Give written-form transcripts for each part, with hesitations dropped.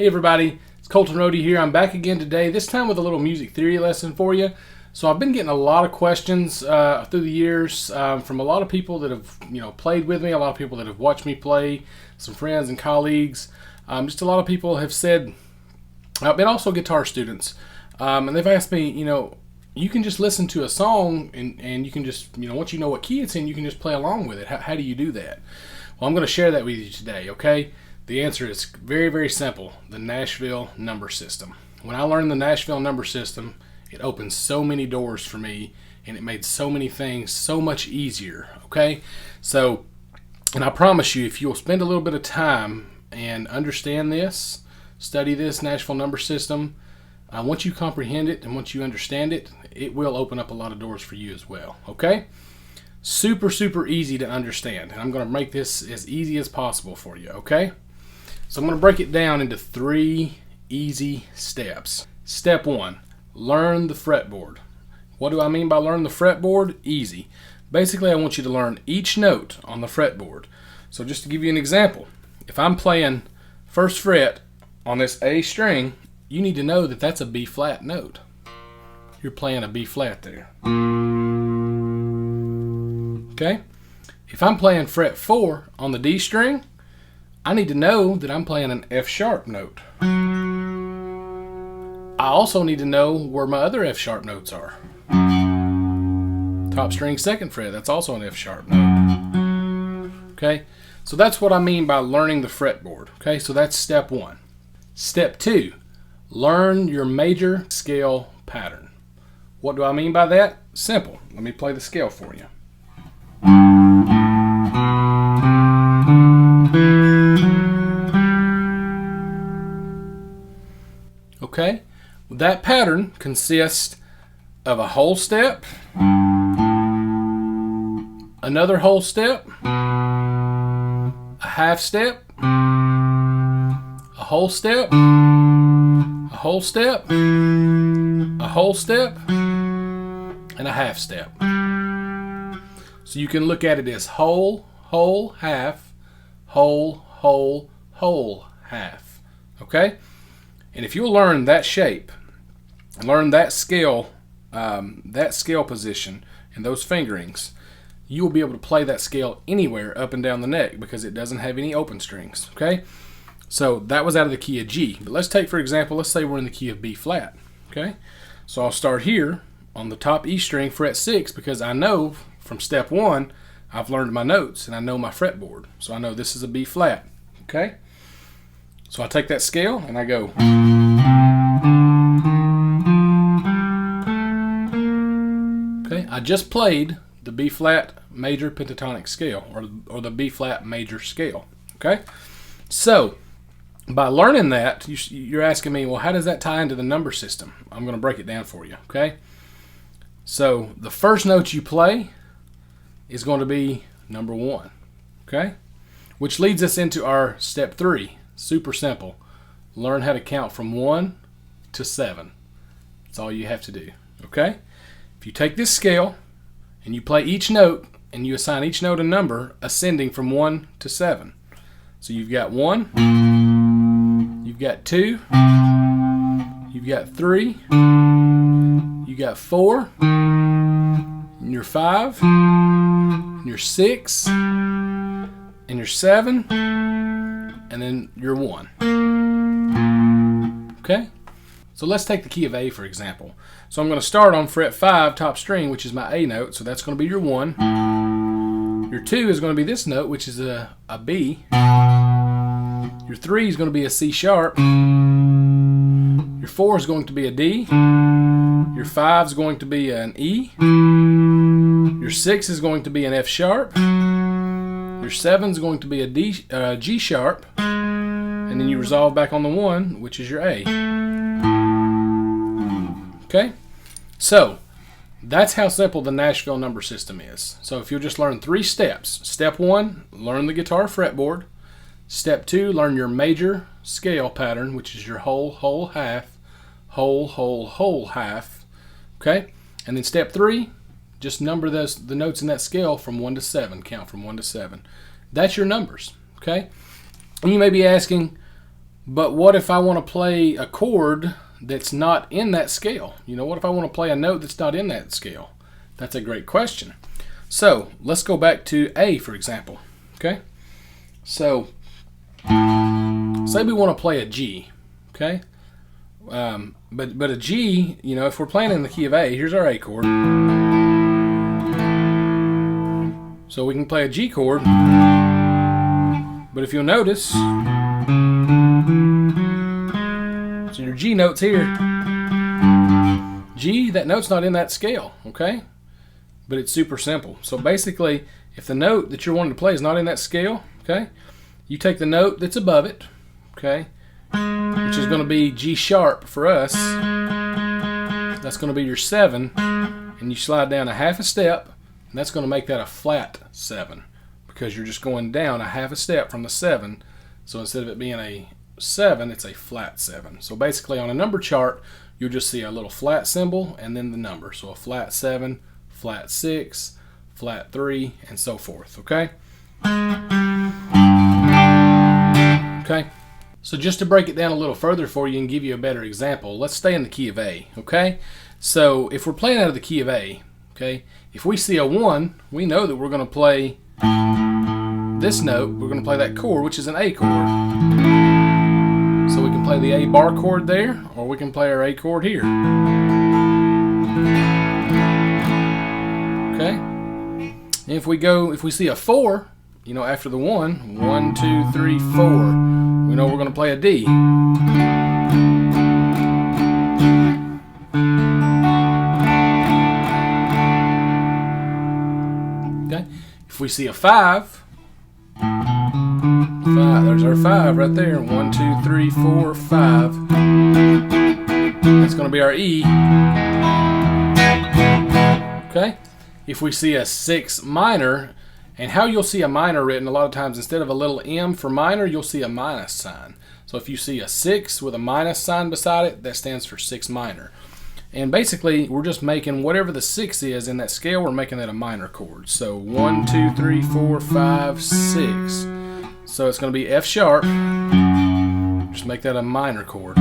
Hey everybody, it's Colton Rhody here. I'm back again today, this time with a little music theory lesson for you. So I've been getting a lot of questions through the years from a lot of people that have played with me, a lot of people that have watched me play, some friends and colleagues. Just a lot of people have said, and also guitar students, and they've asked me, you can just listen to a song and you can just, once you know what key it's in, you can just play along with it. How do you do that? Well, I'm going to share that with you today, okay? The answer is very, very simple. The Nashville Number System. When I learned the Nashville Number System, it opened so many doors for me and it made so many things so much easier, okay? So, and I promise you, if you'll spend a little bit of time and understand this, study this Nashville Number System, once you comprehend it and once you understand it, it will open up a lot of doors for you as well, okay? Super, super easy to understand. And I'm going to make this as easy as possible for you, okay? So I'm going to break it down into 3 easy steps. Step 1, learn the fretboard. What do I mean by learn the fretboard? Easy. Basically, I want you to learn each note on the fretboard. So just to give you an example, if I'm playing 1st fret on this A string, you need to know that that's a B flat note. You're playing a B flat there. Okay? If I'm playing fret 4 on the D string, I need to know that I'm playing an F sharp note. I also need to know where my other F sharp notes are. Top string 2nd fret, that's also an F sharp note. Okay? So that's what I mean by learning the fretboard. Okay? So that's step 1. Step 2, learn your major scale pattern. What do I mean by that? Simple. Let me play the scale for you. Okay, that pattern consists of a whole step, another whole step, a half step, a whole step, a whole step, a whole step, and a half step. So you can look at it as whole, whole, half, whole, whole, whole, half. Okay? And if you'll learn that shape, learn that scale position and those fingerings, you will be able to play that scale anywhere up and down the neck because it doesn't have any open strings. Okay? So that was out of the key of G. But let's take, for example, let's say we're in the key of B flat. Okay? So I'll start here on the top E string, fret 6, because I know from step 1, I've learned my notes and I know my fretboard. So I know this is a B flat. Okay? So I take that scale and I go. Okay, I just played the B flat major pentatonic scale or the B flat major scale. Okay? So by learning that, you're asking me, well, how does that tie into the number system? I'm going to break it down for you. Okay? So the first note you play is going to be number 1. Okay? Which leads us into our step 3. Super simple. Learn how to count from 1 to 7. That's all you have to do. Okay? If you take this scale and you play each note and you assign each note a number ascending from 1 to 7. So you've got 1, you've got 2, you've got 3, you got 4, and you're 5, and you're 6, and you're 7, and then you're 1. Okay? So let's take the key of A for example. So I'm going to start on fret 5, top string, which is my A note, so that's going to be your 1. Your 2 is going to be this note, which is a B. Your 3 is going to be a C sharp. Your 4 is going to be a D. Your 5 is going to be an E. Your 6 is going to be an F sharp. Your 7 is going to be a G sharp. And then you resolve back on the 1, which is your A. Okay? So, that's how simple the Nashville number system is. So if you'll just learn 3 steps. Step 1, learn the guitar fretboard. Step 2, learn your major scale pattern, which is your whole, whole, half, whole, whole, whole, half. Okay? And then step 3, just number the notes in that scale from 1 to 7. Count from 1 to 7. That's your numbers. Okay? And you may be asking, But what if I want to play a chord that's not in that scale? What if I want to play a note that's not in that scale? That's a great question. So let's go back to A, for example. Okay, so say we want to play a G. Okay, but a G, if we're playing in the key of A, here's our A chord. So we can play a G chord, but if you'll notice, so your G note's here. G, that note's not in that scale, okay? But it's super simple. So basically, if the note that you're wanting to play is not in that scale, okay, you take the note that's above it, okay, which is going to be G sharp for us. That's going to be your 7, and you slide down a half a step, and that's going to make that a flat 7 because you're just going down a half a step from the 7. So instead of it being a 7, it's a flat 7. So basically on a number chart, you'll just see a little flat symbol and then the number. So a flat 7, flat 6, flat 3, and so forth, okay? Okay, so just to break it down a little further for you and give you a better example, let's stay in the key of A, okay? So if we're playing out of the key of A, okay, if we see a 1, we know that we're going to play this note. We're going to play that chord, which is an A chord. So we can play the A bar chord there, or we can play our A chord here. Okay? And if we see a 4, after the 1, 1, 2, 3, 4, we know we're going to play a D. Okay? If we see a 5, there's our 5 right there. 1, 2, 3, 4, 5. That's going to be our E. Okay? If we see a 6 minor, and how you'll see a minor written a lot of times, instead of a little M for minor, you'll see a minus sign. So if you see a 6 with a minus sign beside it, that stands for 6 minor. And basically, we're just making whatever the 6 is in that scale, we're making that a minor chord. So 1, 2, 3, 4, 5, 6. So it's going to be F sharp. Just make that a minor chord.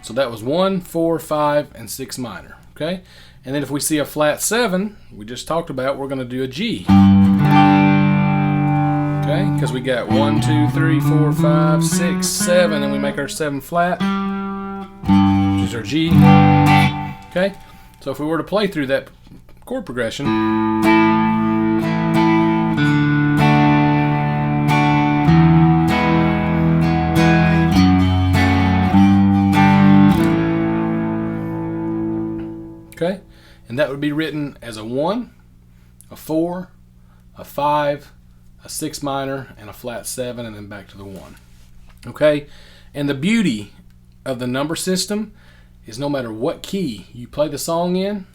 So that was 1, 4, 5, and 6 minor. Okay? And then if we see a flat 7, we just talked about, we're going to do a G. Okay? Because we got 1, 2, 3, 4, 5, 6, 7, and we make our 7 flat, which is our G. Okay? So if we were to play through that chord progression, okay? And that would be written as a 1, a 4, a 5, a 6 minor, and a flat 7, and then back to the 1. Okay? And the beauty of the number system is no matter what key you play the song in,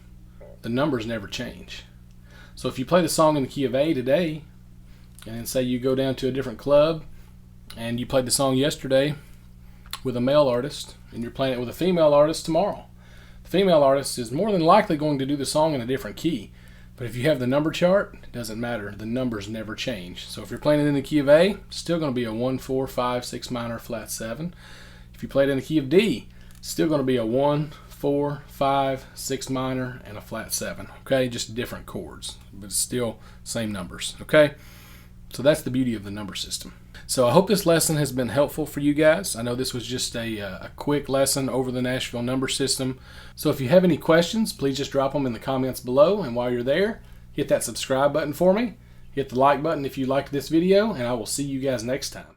the numbers never change. So if you play the song in the key of A today, and then say you go down to a different club, and you played the song yesterday with a male artist, and you're playing it with a female artist tomorrow, female artist is more than likely going to do the song in a different key. But if you have the number chart, it doesn't matter. The numbers never change. So if you're playing it in the key of A, it's still going to be a 1, 4, 5, 6 minor, flat 7. If you play it in the key of D, it's still going to be a 1, 4, 5, 6 minor, and a flat 7. Okay, just different chords, but it's still same numbers. Okay, so that's the beauty of the number system. So I hope this lesson has been helpful for you guys. I know this was just a quick lesson over the Nashville Number System. So if you have any questions, please just drop them in the comments below. And while you're there, hit that subscribe button for me. Hit the like button if you liked this video, and I will see you guys next time.